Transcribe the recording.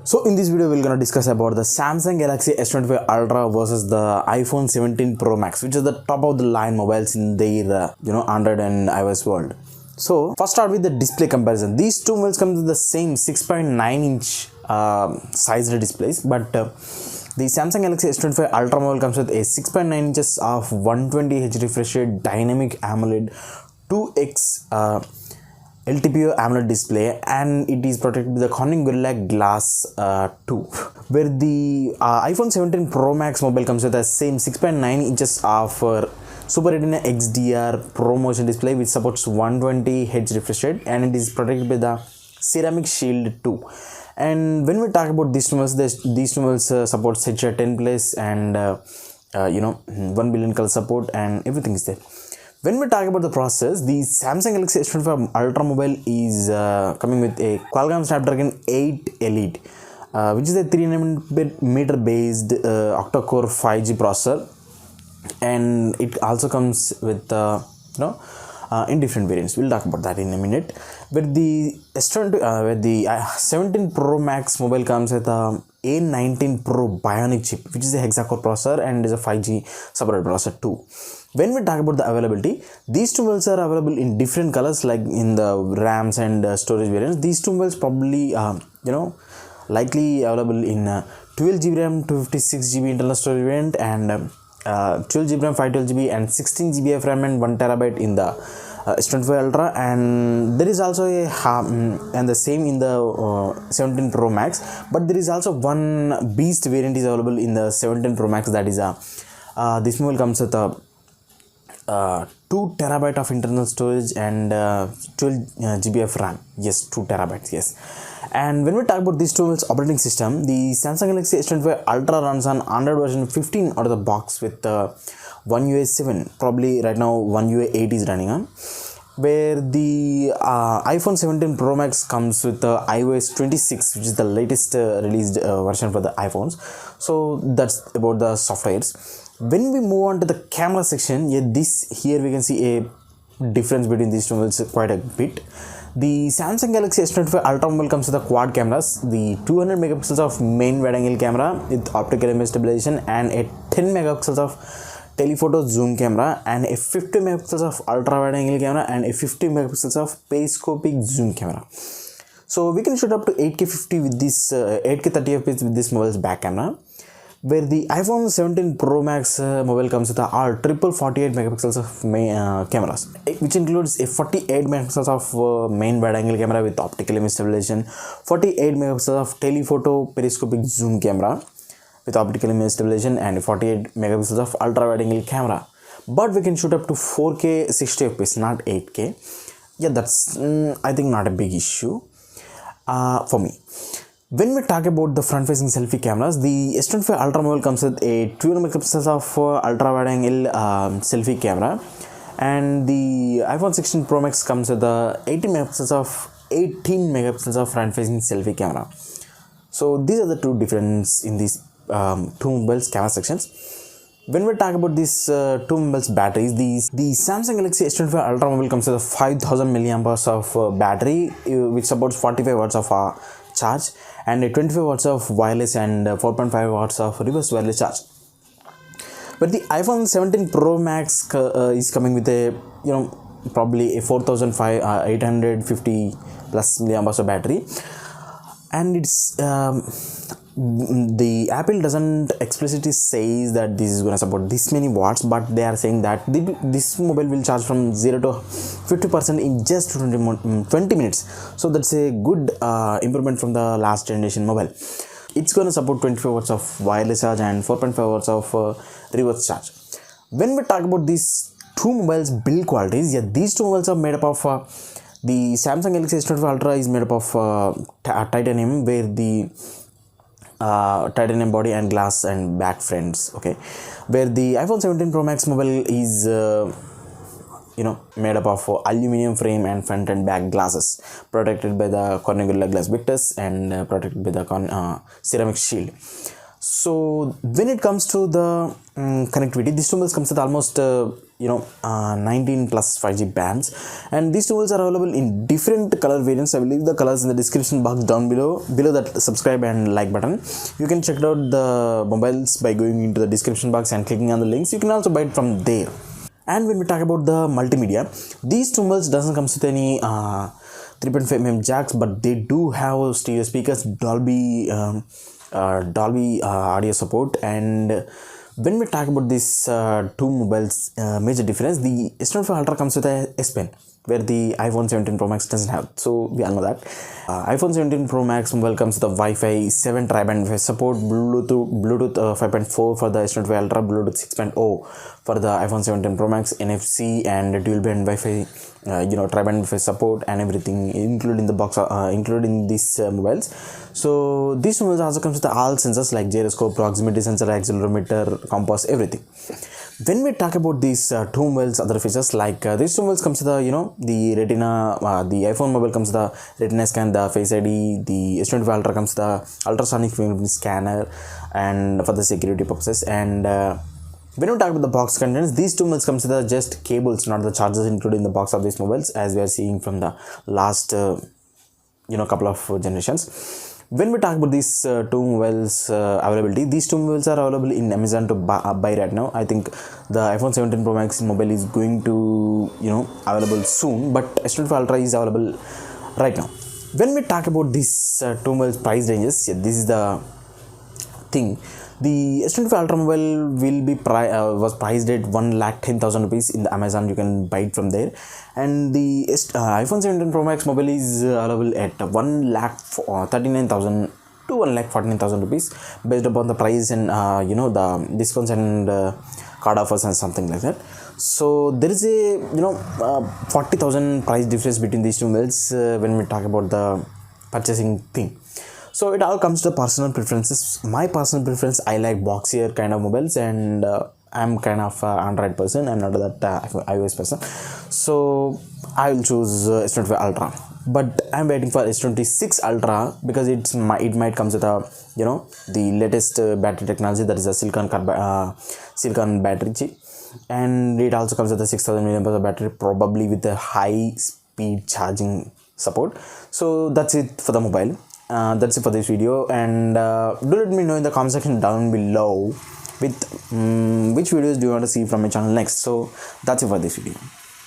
So in this video we're gonna discuss about the Samsung Galaxy S25 Ultra versus the iPhone 17 Pro Max, which is the top of the line mobiles in their Android and iOS world. So first start with the display comparison. These two mobiles come with the same 6.9-inch sized displays, but the Samsung Galaxy S25 Ultra mobile comes with a 6.9 inches of 120Hz refresh rate dynamic AMOLED 2x LTPO AMOLED display, and it is protected with the Corning Gorilla Glass 2. Where the iPhone 17 Pro Max mobile comes with the same 6.9 inches of Super Retina XDR Pro Motion display, which supports 120Hz refresh rate, and it is protected by the Ceramic Shield 2. And when we talk about these two models, these two models supports HDR10 Plus and 1 billion color support, and everything is there. When we talk about the process, the Samsung Galaxy S25 Ultra mobile is coming with a Qualcomm Snapdragon 8 Elite, which is a 3nm based octa-core 5G processor, and it also comes with in different variants. We'll talk about that in a minute. But the S20, 17 Pro Max mobile comes with a A19 Pro Bionic chip, which is a hexa-core processor and is a 5G supported processor too. When we talk about the availability, these two mobiles are available in different colors, like in the RAMs and storage variants. These two mobiles probably likely available in 12GB RAM, 256GB internal storage variant, and 12GB RAM, 512GB, and 16GB of RAM and 1TB in the S25 Ultra. And there is also a and the same in the 17 Pro Max, but there is also one beast variant is available in the 17 Pro Max. That is this mobile comes with a 2TB of internal storage and 12GB of RAM. Yes, 2TB. Yes. And when we talk about these two mobiles operating system, the Samsung Galaxy S25 Ultra runs on Android version 15 out of the box with One UI 7. Probably right now One UI 8 is running on. Where the iPhone 17 Pro Max comes with iOS 26, which is the latest released version for the iPhones. So that's about the softwares. When we move on to the camera section, here we can see a difference between these two mobiles quite a bit. The Samsung Galaxy S25 Ultra mobile comes with the quad cameras, the 200 megapixels of main wide angle camera with optical image stabilization, and a 10 megapixels of telephoto zoom camera, and a 50 megapixels of ultra wide angle camera, and a 50 megapixels of periscopic zoom camera. So we can shoot up to 8K 50 with this 8K 30 fps with this mobile's back camera. Where the iPhone 17 Pro Max mobile comes with a triple 48 megapixels of cameras, which includes a 48 megapixels of main wide angle camera with optical image stabilization, 48 megapixels of telephoto periscopic zoom camera with optical image stabilization, and 48 megapixels of ultra wide angle camera. But we can shoot up to 4K 60 fps, not 8K. Yeah, that's I think not a big issue for me. When we talk about the front-facing selfie cameras, the S25 Ultra mobile comes with a 12 megapixels of ultra-wide-angle selfie camera, and the iPhone 16 Pro Max comes with the 18 megapixels of front-facing selfie camera. So these are the two differences in these two mobiles camera sections. When we talk about these two mobiles batteries, the Samsung Galaxy S25 Ultra mobile comes with a 5000 milliamperes of battery, which supports 45 watts of charge, and a 25 watts of wireless and 4.5 watts of reverse wireless charge. But the iPhone 17 Pro Max is coming with a probably a 4850 plus milliamperes of battery, and it's the Apple doesn't explicitly say that this is going to support this many watts, but they are saying that this mobile will charge from 0 to 50% in just 20 minutes. So that's a good improvement from the last generation mobile. It's going to support 25 watts of wireless charge and 4.5 watts of reverse charge. When we talk about these two mobiles build qualities, these two mobiles are made up of the Samsung Galaxy S25 Ultra is made up of titanium, where the titanium body and glass and back frames. Okay, where the iPhone 17 Pro Max mobile is made up of aluminum frame and front and back glasses, protected by the Corning Gorilla Glass Victus and protected by the Ceramic Shield. So when it comes to the connectivity, this two mobiles comes with almost 19 plus 5G bands, and these tools are available in different color variants. I will leave the colors in the description box down below that subscribe and like button. You can check out the mobiles by going into the description box and clicking on the links. You can also buy it from there. And when we talk about the multimedia, these two mobiles doesn't come with any 3.5mm jacks, but they do have stereo speakers, Dolby audio support. And when we talk about these two mobiles, major difference, the S25 Ultra comes with a S Pen, where the iPhone 17 Pro Max doesn't have. So we all know that. iPhone 17 Pro Max mobile comes with the Wi-Fi 7 tri-band Wi-Fi support, Bluetooth 5.4 for the S25 Ultra, Bluetooth 6.0 for the iPhone 17 Pro Max, NFC and dual band Wi-Fi, tri-band Wi-Fi support and everything including the box, including these mobiles. So these mobiles also comes with all sensors like gyroscope, proximity sensor, accelerometer, compass, everything. When we talk about these two mobiles, other features like these two mobiles comes with the the Retina, the iPhone mobile comes with the Retina scan, the Face ID, the S25 Ultra comes with the ultrasonic fingerprint scanner, and for the security purposes. And when we talk about the box contents, these two mobiles comes with the just cables, not the chargers included in the box of these mobiles, as we are seeing from the last couple of generations. When we talk about these two mobiles availability, these two mobiles are available in Amazon to buy right now. I think the iPhone 17 Pro Max mobile is going to available soon, but S25 Ultra is available right now. When we talk about these two mobiles price ranges, this is the thing. The S25 Ultra mobile will be was priced at 1,10,000 rupees in the Amazon. You can buy it from there. And the iPhone 17 Pro Max mobile is available at 1,39,000 to 1,49,000 rupees, based upon the price and the discounts and card offers and something like that. So there is a 40,000 price difference between these two mobiles when we talk about the purchasing thing. So it all comes to personal preferences. My personal preference, I like boxier kind of mobiles, and I'm kind of Android person. I'm not that iOS person. So I will choose S25 Ultra. But I'm waiting for S26 Ultra because it might comes with the latest battery technology, that is a silicon battery chip, and it also comes with a 6,000 mAh battery, probably with a high speed charging support. So that's it for the mobile. That's it for this video, and do let me know in the comment section down below with which videos do you want to see from my channel next. So that's it for this video.